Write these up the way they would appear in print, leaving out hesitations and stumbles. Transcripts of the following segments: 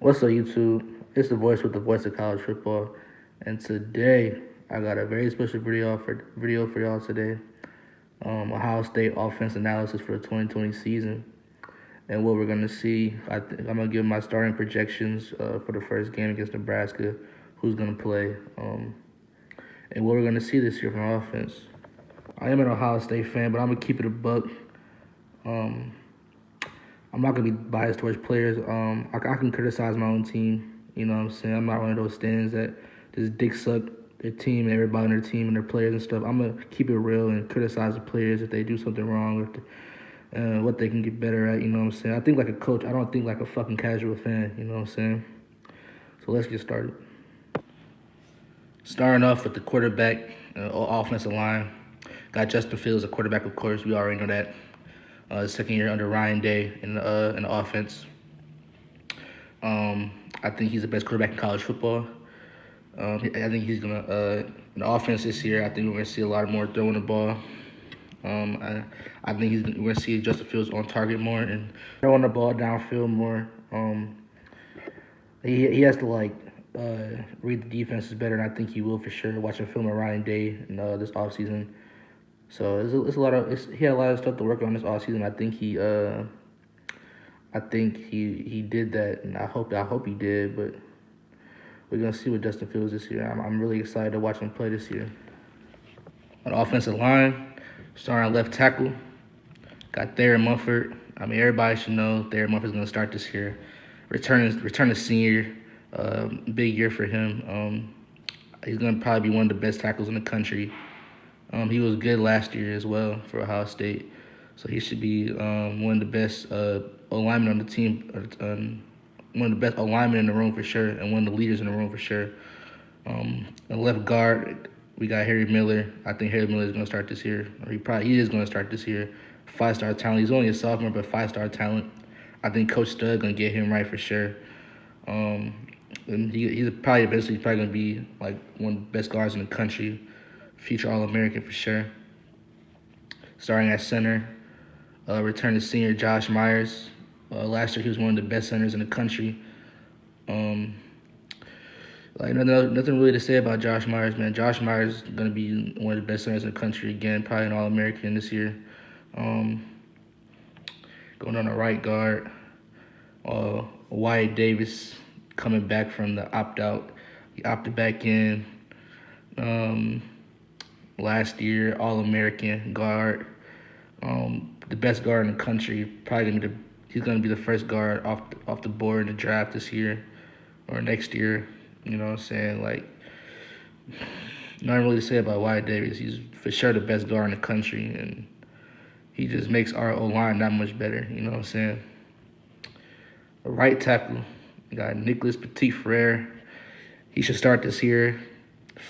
What's up, YouTube? It's the voice with the voice of college football, and today I got a very special video for y'all today. Ohio State offense analysis for the 2020 season, and what we're gonna see. I'm gonna give my starting projections for the first game against Nebraska, who's gonna play, and what we're gonna see this year from offense. I am an Ohio State fan, but I'm gonna keep it a buck. Um, I'm not gonna be biased towards players. I can criticize my own team. You know what I'm saying? I'm not one of those stands that just dick suck their team, everybody on their team, and their players and stuff. I'm gonna keep it real and criticize the players if they do something wrong or what they can get better at. You know what I'm saying? I think like a coach. I don't think like a fucking casual fan. You know what I'm saying? So let's get started. Starting off with the quarterback, offensive line. Got Justin Fields, a quarterback, of course. We already know that. Second year under Ryan Day in the offense. I think he's the best quarterback in college football. I think he's gonna in the offense this year. I think we're gonna see a lot more throwing the ball. I think we're gonna see Justin Fields on target more and throwing the ball downfield more. He has to read the defenses better, and I think he will for sure. Watching film of Ryan Day in this offseason. So it's a lot of he had a lot of stuff to work on this offseason. I think he did that, and I hope he did. But we're gonna see what Justin Fields this year. I'm really excited to watch him play this year. On the offensive line, starting left tackle, got Thayer Munford. I mean, everybody should know Thayer Munford's gonna start this year. Return senior, big year for him. He's gonna probably be one of the best tackles in the country. He was good last year as well for Ohio State, so he should be one of the best alignment on the team, one of the best alignment in the room for sure, and one of the leaders in the room for sure. The left guard, we got Harry Miller. I think Harry Miller is going to start this year, or he is going to start this year. 5-star talent. He's only a sophomore, but 5-star talent. I think Coach Stud going to get him right for sure. And he's probably going to be like one of the best guards in the country. Future All-American for sure. Starting at center, returning senior Josh Myers. Last year he was one of the best centers in the country. Nothing really to say about Josh Myers, man. Josh Myers is gonna be one of the best centers in the country again, probably an All-American this year. Going on the right guard, Wyatt Davis coming back from the opt-out. He opted back in. Last year, All-American guard, the best guard in the country. He's gonna be the first guard off the board in the draft this year or next year. You know what I'm saying? Like, nothing really to say about Wyatt Davis. He's for sure the best guard in the country, and he just makes our O-line that much better. You know what I'm saying? A right tackle, we got Nicholas Petit-Frere. He should start this year.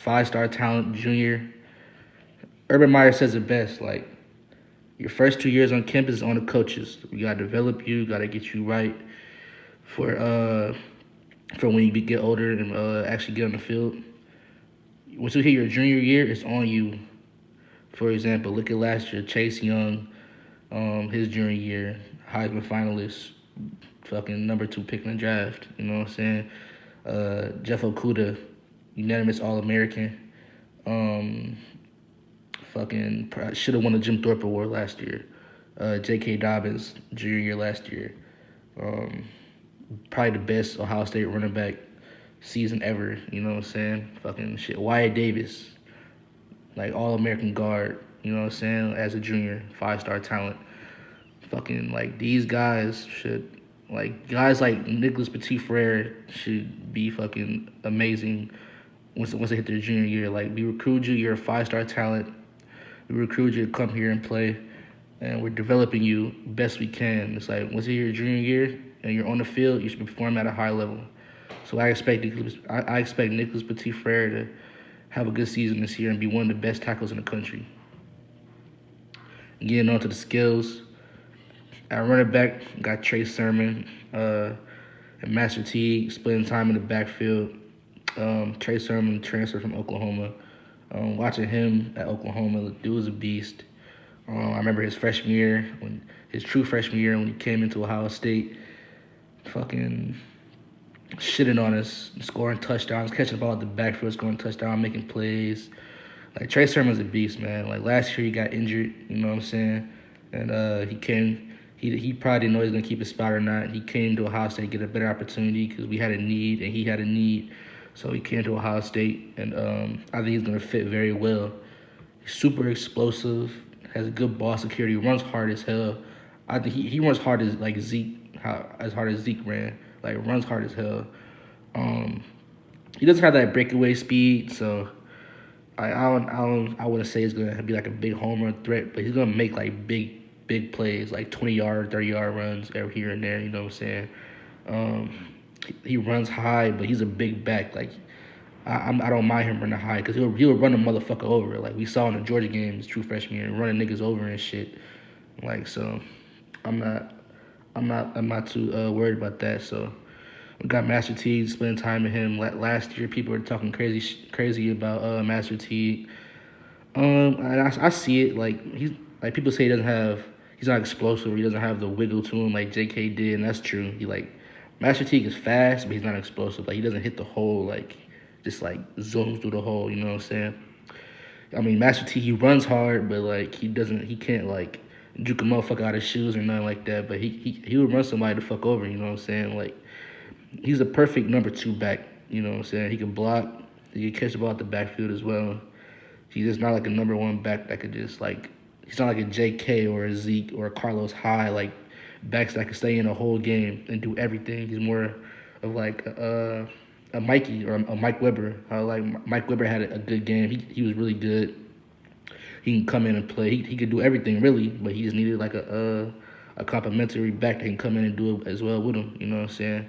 5-star talent, junior. Urban Meyer says it best, like, your first 2 years on campus is on the coaches. We gotta develop you, gotta get you right for when you get older and actually get on the field. Once you hit your junior year, it's on you. For example, look at last year, Chase Young, his junior year, Heisman finalist, fucking number 2 pick in the draft. You know what I'm saying? Jeff Okudah, unanimous All-American. Fucking should have won the Jim Thorpe Award last year. J.K. Dobbins, junior year last year. Probably the best Ohio State running back season ever. You know what I'm saying? Fucking shit. Wyatt Davis, like All-American guard. You know what I'm saying? As a junior, 5-star talent. Fucking like these guys should, like guys like Nicholas Petit-Frere should be fucking amazing once they hit their junior year. Like, we recruit you, you're a 5-star talent. We recruit you to come here and play, and we're developing you best we can. It's like once you're your junior year and you're on the field, you should be performing at a high level. So I expect Nicholas Petit-Frere to have a good season this year and be one of the best tackles in the country. Getting on to the skills, at running back, got Trey Sermon and Master Teague splitting time in the backfield. Trey Sermon transferred from Oklahoma. Watching him at Oklahoma, the dude was a beast. I remember his true freshman year when he came into Ohio State. Fucking shitting on us, scoring touchdowns, catching the ball at the backfield, scoring touchdown, making plays. Like Trey Sermon's a beast, man. Like last year he got injured, you know what I'm saying? And he came. He probably didn't know he was gonna keep his spot or not. He came to Ohio State to get a better opportunity because we had a need and he had a need. So he came to Ohio State, and I think he's gonna fit very well. He's super explosive, has good ball security, runs hard as hell. I think he runs hard as like Zeke, as hard as Zeke ran. Like runs hard as hell. Um, he doesn't have that breakaway speed, so I wouldn't say he's gonna be like a big home run threat, but he's gonna make like big plays, like 20-yard, 30-yard runs every here and there. You know what I'm saying? He runs high, but he's a big back. Like I don't mind him running high because he'll run a motherfucker over. Like we saw in the Georgia game, his true freshman year, running niggas over and shit. Like so, I'm not I'm not too worried about that. So we got Master T spending time with him. Last year, people were talking crazy about Master T. And I see it. Like people say he's not explosive. Or he doesn't have the wiggle to him like J.K. did, and that's true. Master T is fast, but he's not explosive. Like he doesn't hit the hole just zooms through the hole. You know what I'm saying? I mean, Master T, he runs hard, but he can't juke a motherfucker out of his shoes or nothing like that. But he would run somebody to fuck over. You know what I'm saying? Like he's a perfect number 2 back. You know what I'm saying? He can block. He can catch the ball at the backfield as well. He's just not like a number 1 back that could just he's not like a J.K. or a Zeke or a Carlos Hyde, backs that can stay in a whole game and do everything. He's more of a Mikey or a Mike Weber. Mike Weber had a good game. He was really good. He can come in and play. He could do everything really, but he just needed a complimentary back that can come in and do it as well with him. You know what I'm saying?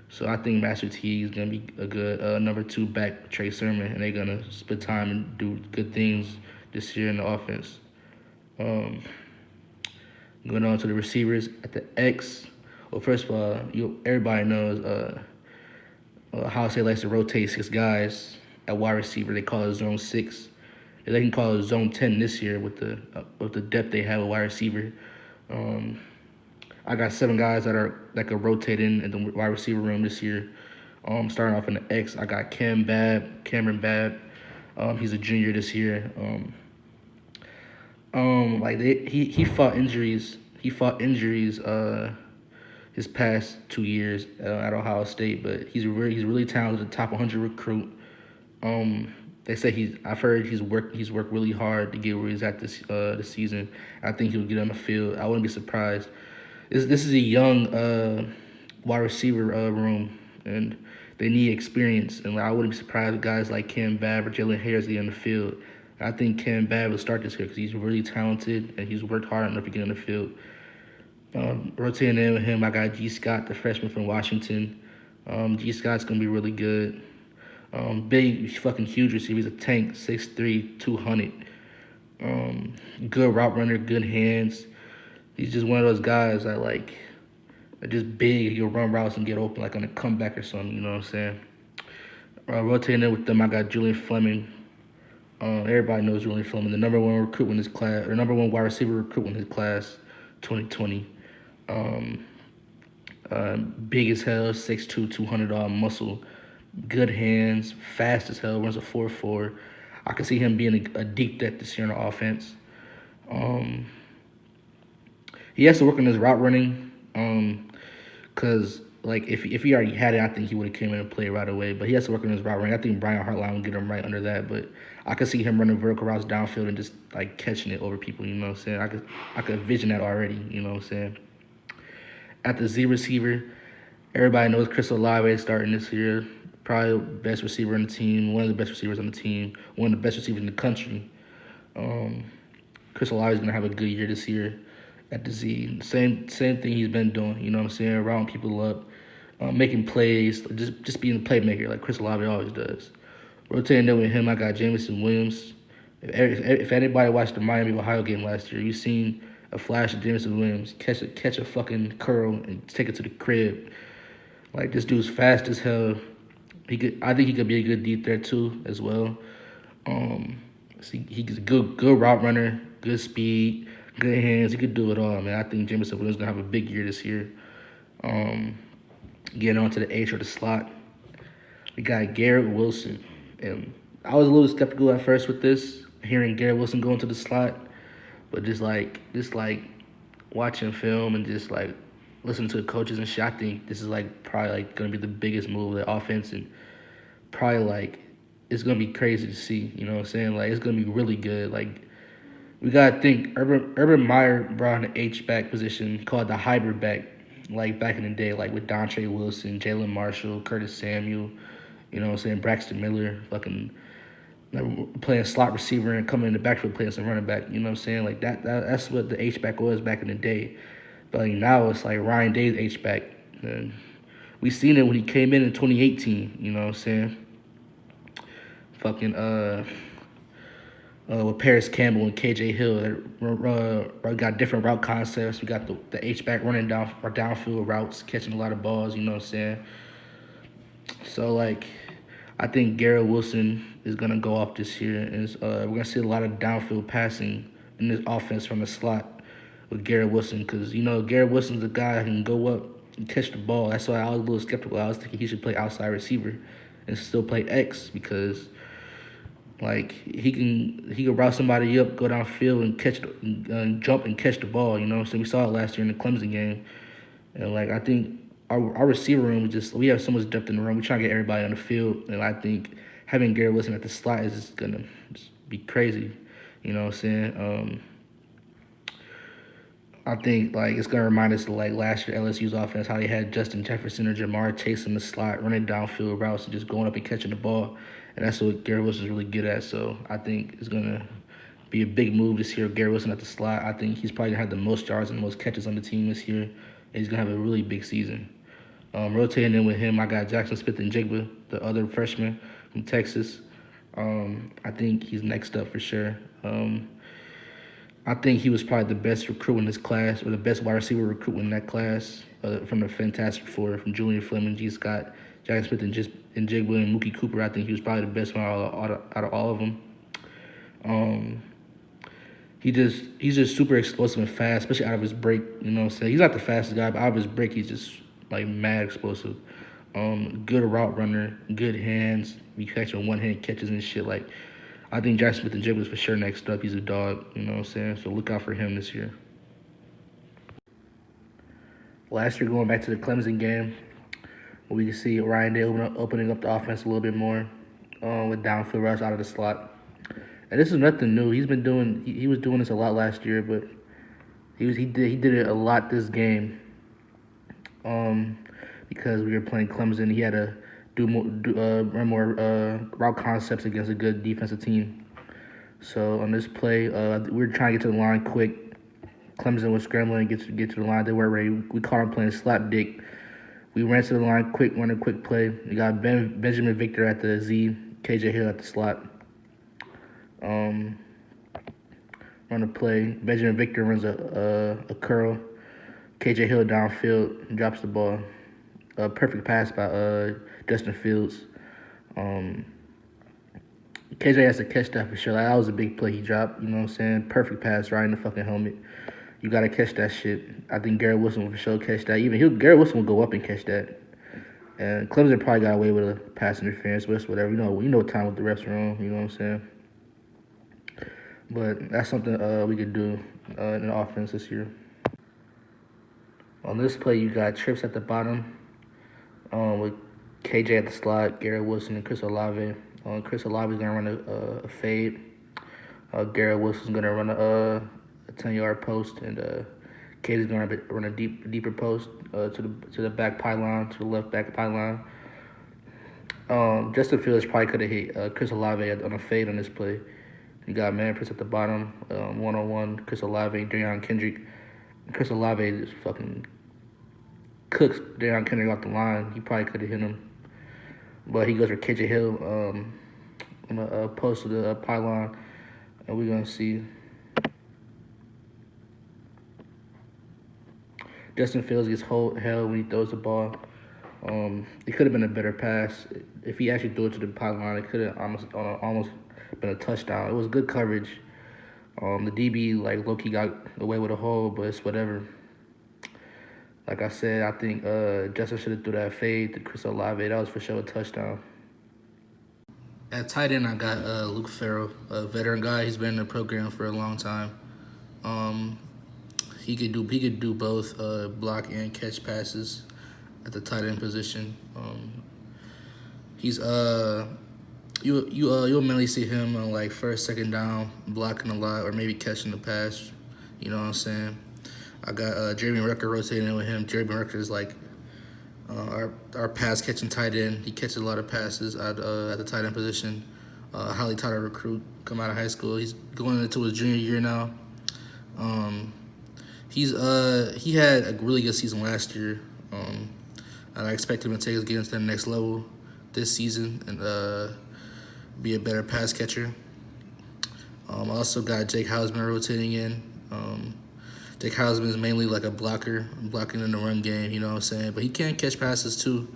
So I think Master T is gonna be a good number 2 back with Trey Sermon, and they're gonna spend time and do good things this year in the offense. Going on to the receivers at the X. Well, first of all, everybody knows Ohio State likes to rotate 6 guys at wide receiver. They call it zone 6. They can call it zone 10 this year with the depth they have at wide receiver. I got 7 guys that could rotate in the wide receiver room this year. Starting off in the X, I got Cameron Babb. He's a junior this year. He fought injuries. He fought injuries his past 2 years at Ohio State, but he's really talented, a top 100 recruit. They say I've heard he's worked really hard to get where he's at this season. I think he'll get on the field. I wouldn't be surprised. This is a young wide receiver room, and they need experience. And I wouldn't be surprised if guys like Cam Babb or Jalen Harris get on the field. I think Cam Babb will start this year because he's really talented and he's worked hard enough to get on the field. Rotating in with him, I got G. Scott, the freshman from Washington. G. Scott's going to be really good. Big, fucking huge receiver. He's a tank, 6'3", 200. Good route runner, good hands. He's just one of those guys that just big. He'll run routes and get open on a comeback or something. You know what I'm saying? Rotating in with them, I got Julian Fleming. Everybody knows Julian Fleming, the number 1 recruit in his class, or number 1 wide receiver recruit in his class, 2020. Big as hell, 6'2", 200 muscle, good hands, fast as hell, runs a 4.4. I can see him being a deep threat this year on the offense. He has to work on his route running, because if he already had it, I think he would have came in and played right away. But he has to work on his route running. I think Brian Hartline will get him right under that. But I could see him running vertical routes downfield and just catching it over people. You know what I'm saying? I could envision that already. You know what I'm saying? At the Z receiver, everybody knows Chris Olave is starting this year. Probably the best receiver on the team, one of the best receivers on the team, one of the best receivers in the country. Chris Olave is gonna have a good year this year at the Z. Same thing he's been doing. You know what I'm saying? Rounding people up, making plays, just being a playmaker like Chris Olave always does. Rotating in with him, I got Jamison Williams. If anybody watched the Miami Ohio game last year, you seen a flash of Jamison Williams catch a fucking curl and take it to the crib. This dude's fast as hell. I think he could be a good deep threat too as well. He's a good route runner, good speed, good hands. He could do it all, man. I think Jamison Williams gonna have a big year this year. getting onto the H or the slot. We got Garrett Wilson. And I was a little skeptical at first with this, hearing Garrett Wilson go into the slot. But just like watching film and just like listening to the coaches and shit, I think this is like probably like gonna be the biggest move of the offense, and probably like it's gonna be crazy to see. You know what I'm saying? Like it's gonna be really good. Like we gotta think Urban Meyer brought an H back position called the hybrid back, like back in the day, like with Dontre Wilson, Jalen Marshall, Curtis Samuel, you know what I'm saying, Braxton Miller, fucking like, playing slot receiver and coming in the backfield playing some running back. You know what I'm saying? Like that's what the H back was back in the day. But like now it's like Ryan Day's H back. And we seen it when he came in 2018. You know what I'm saying? Fucking with Paris Campbell and KJ Hill, got different route concepts. We got the H back running downfield routes, catching a lot of balls. You know what I'm saying? So like, I think Garrett Wilson is gonna go off this year, and we're gonna see a lot of downfield passing in this offense from the slot with Garrett Wilson, because you know Garrett Wilson's the guy who can go up and catch the ball. That's why I was a little skeptical. I was thinking he should play outside receiver and still play X, because like he can route somebody up, go downfield and catch jump and catch the ball. You know, so we saw it last year in the Clemson game, and like I think our receiver room we have so much depth in the room. We try to get everybody on the field, and I think having Garrett Wilson at the slot is just gonna be crazy. You know what I'm saying? I think like it's gonna remind us of like last year LSU's offense, how they had Justin Jefferson or Jamar chasing the slot, running downfield routes, and just going up and catching the ball. And that's what Garrett Wilson's really good at. So I think it's gonna be a big move this year. Garrett Wilson at the slot. I think he's probably gonna have the most yards and the most catches on the team this year, and he's gonna have a really big season. Rotating in with him, I got Jackson Smith-Njigba, the other freshman from Texas. I think he's next up for sure. I think he was probably the best recruit in this class, or the best wide receiver recruit in that class, from the Fantastic Four, from Julian Fleming, G. Scott, Jackson Smith-Njigba, and Mookie Cooper. I think he was probably the best one out of all of them. He's just super explosive and fast, especially out of his break. You know what I'm saying? He's not the fastest guy, but out of his break, he's just like mad explosive. Good route runner, good hands. He catching one-hand catches and shit. Like, I think Jackson Smith-Njigba is for sure next up. He's a dog, you know what I'm saying? So look out for him this year. Last year, going back to the Clemson game, we can see Ryan Day opening up the offense a little bit more with downfield routes out of the slot. And this is nothing new. He was doing this a lot last year, but he did it a lot this game. Because we were playing Clemson, he had to run more route concepts against a good defensive team. So on this play, we were trying to get to the line quick. Clemson was scrambling to get to the line. They weren't ready. We caught him playing slap dick. We ran to the line quick, running a quick play. We got Benjamin Victor at the Z, KJ Hill at the slot. Run a play. Benjamin Victor runs a curl. KJ Hill downfield, drops the ball. Perfect pass by Justin Fields. KJ has to catch that for sure. Like, that was a big play he dropped. You know what I'm saying? Perfect pass right in the fucking helmet. You got to catch that shit. I think Garrett Wilson will for sure catch that. Garrett Wilson will go up and catch that. And Clemson probably got away with a pass interference, but it's whatever. You know what time with the refs are on. You know what I'm saying? But that's something we could do in the offense this year. On this play, you got trips at the bottom with KJ at the slot, Garrett Wilson, and Chris Olave. Chris Olave is going to run a fade. Garrett Wilson's going to run a 10-yard post, and KJ is going to run a deeper post to the back pylon, to the left back pylon. Justin Fields probably could have hit Chris Olave on a fade on this play. You got man press at the bottom, one-on-one, Chris Olave, Deion Kendrick. Chris Olave just fucking cooks Deion Kendrick off the line. He probably could have hit him. But he goes for KJ Hill on a post to the pylon. And we're going to see. Justin Fields gets held when he throws the ball. It could have been a better pass. If he actually threw it to the pylon, it could have almost been a touchdown. It was good coverage. The DB, like, low-key got away with a hole, but it's whatever. Like I said, I think Justin should have threw that fade to Chris Olave. That was for sure a touchdown. At tight end, I got Luke Farrell, a veteran guy. He's been in the program for a long time. Um, he could do both block and catch passes at the tight end position. He's you'll mainly see him on like first, second down, blocking a lot, or maybe catching the pass. You know what I'm saying? I got Jeremy Rucker rotating in with him. Jeremy Rucker is like our pass catching tight end. He catches a lot of passes at the tight end position. Highly touted recruit, come out of high school. He's going into his junior year now. He had a really good season last year. And I expect him to take his game to the next level this season and be a better pass catcher. I also got Jake Hausman rotating in. Jake Hausman is mainly like a blocker, blocking in the run game, you know what I'm saying? But he can catch passes too.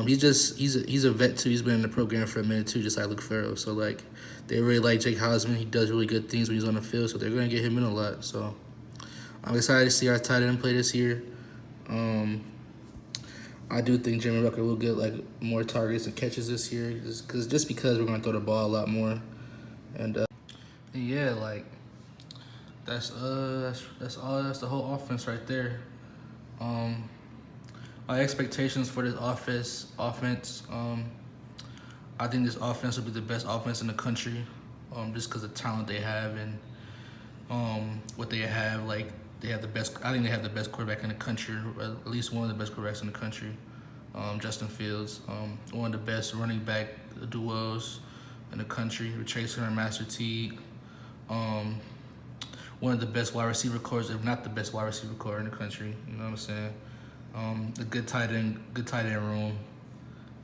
He's a vet too. He's been in the program for a minute too, just like Luke Farrell. So like they really like Jake Hausman. He does really good things when he's on the field, so they're gonna get him in a lot. So I'm excited to see our tight end play this year. I do think Jimmy Rucker will get like more targets and catches this year, just because we're gonna throw the ball a lot more, and yeah, like that's the whole offense right there. My expectations for this offense, I think this offense will be the best offense in the country, just because of the talent they have and what they have. Like they have the best. I think they have the best quarterback in the country, or at least one of the best quarterbacks in the country. Justin Fields, one of the best running back duos in the country, with Chaser and Master Teague. One of the best wide receiver cores, if not the best wide receiver core in the country. You know what I'm saying? A good tight end room.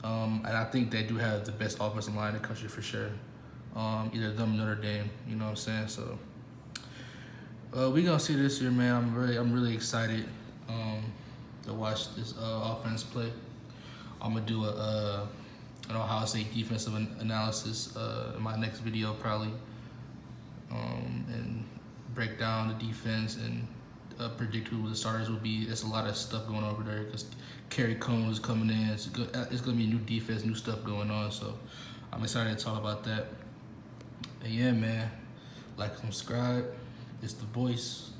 And I think they do have the best offensive line in the country for sure. Either them or Notre Dame. You know what I'm saying? So we gonna see this year, man. I'm really excited to watch this offense play. I'm gonna do an Ohio State defensive analysis in my next video probably, and break down the defense and predict who the starters will be. There's a lot of stuff going on over there because Kerry Combs is coming in. It's gonna be a new defense, new stuff going on. So I'm excited to talk about that. And yeah, man, like, subscribe. It's the voice.